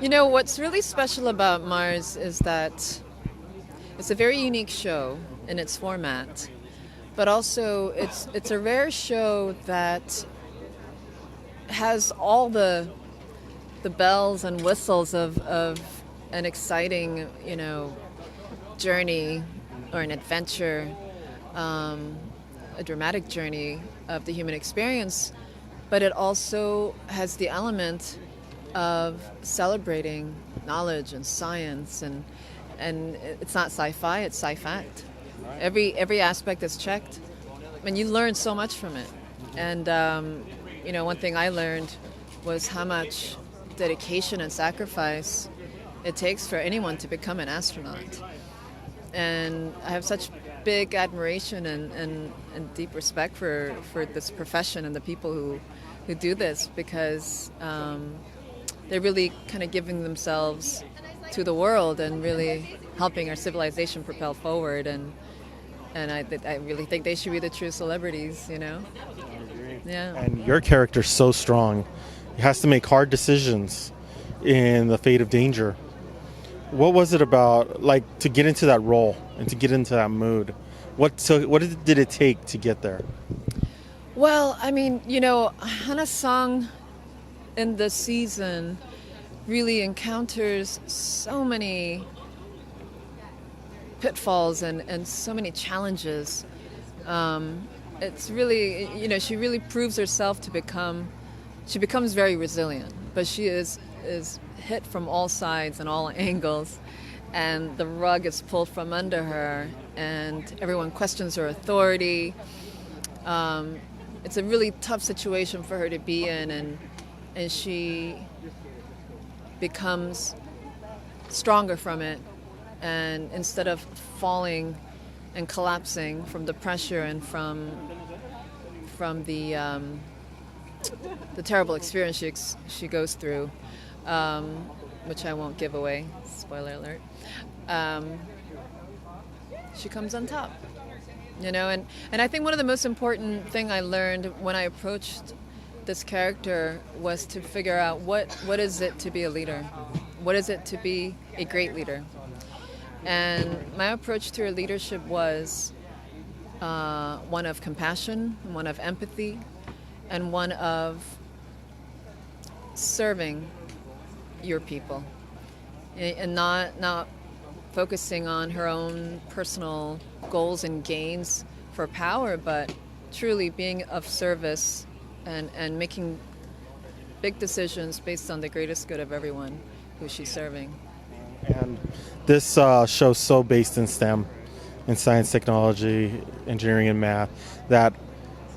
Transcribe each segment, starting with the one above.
You know, what's really special about Mars is that it's a very unique show in its format, but also it's a rare show that has all the bells and whistles of an exciting, journey or an adventure, a dramatic journey of the human experience, but it also has the element of celebrating knowledge and science, and it's not sci-fi, it's sci-fact. Every aspect is checked, and you learn so much from it. And one thing I learned was how much dedication and sacrifice it takes for anyone to become an astronaut. And I have such big admiration and deep respect for this profession and the people who do this, because they're really kind of giving themselves to the world and really helping our civilization propel forward. And I really think they should be the true celebrities, I agree. Yeah. And your character's so strong. He has to make hard decisions in the fate of danger. What was it about, like, to get into that role and to get into that mood? What did it take to get there? Well, I mean, Hana Song in this season really encounters so many pitfalls and so many challenges. It's really, she really proves herself she becomes very resilient, but she is hit from all sides and all angles, and the rug is pulled from under her, and everyone questions her authority. It's a really tough situation for her to be in, and she becomes stronger from it, and instead of falling and collapsing from the pressure and from the terrible experience she goes through, which I won't give away, spoiler alert, she comes on top. And I think one of the most important thing I learned when I approached this character was to figure out what is it to be a leader? What is it to be a great leader? And my approach to her leadership was one of compassion, one of empathy, and one of serving your people, and not focusing on her own personal goals and gains for power, but truly being of service and making big decisions based on the greatest good of everyone who she's serving. And this show's so based in STEM, in science, technology, engineering, and math, that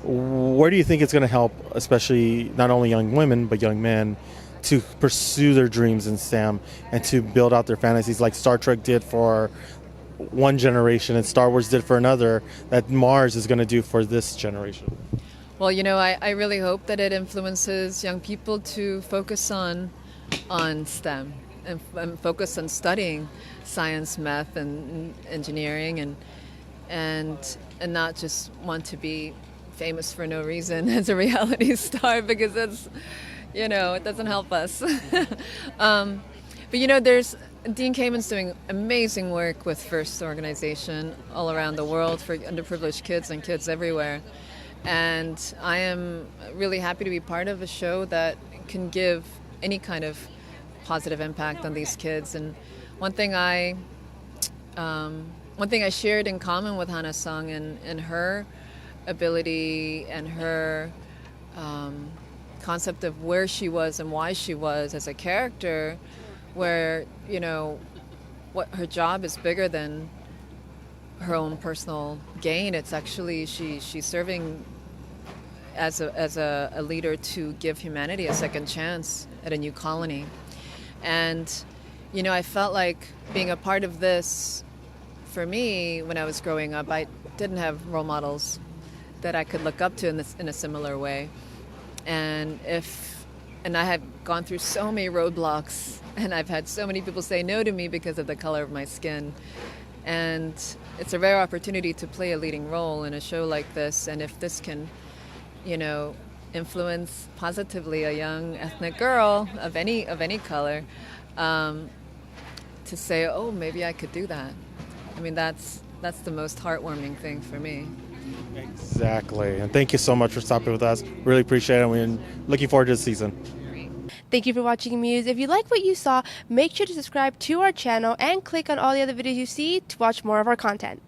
where do you think it's going to help, especially not only young women, but young men, to pursue their dreams in STEM and to build out their fantasies like Star Trek did for one generation and Star Wars did for another, that Mars is going to do for this generation? Well, I really hope that it influences young people to focus on STEM and focus on studying science, math, and engineering, and not just want to be famous for no reason as a reality star, because that's, it doesn't help us. But there's Dean Kamen's doing amazing work with FIRST organization all around the world for underprivileged kids and kids everywhere. And I am really happy to be part of a show that can give any kind of positive impact on these kids. And one thing I shared in common with Hana Sung and her ability and her concept of where she was and why she was as a character, where what her job is bigger than her own personal gain. It's actually she's serving as a leader to give humanity a second chance at a new colony. And I felt like being a part of this, for me, when I was growing up, I didn't have role models that I could look up to in a similar way. And I had gone through so many roadblocks, and I've had so many people say no to me because of the color of my skin. And it's a rare opportunity to play a leading role in a show like this. And if this can, influence positively a young ethnic girl of any color, to say, oh, maybe I could do that. I mean, that's the most heartwarming thing for me. Exactly. And thank you so much for stopping with us. Really appreciate it. We're looking forward to the season. Thank you for watching Muse. If you like what you saw, make sure to subscribe to our channel and click on all the other videos you see to watch more of our content.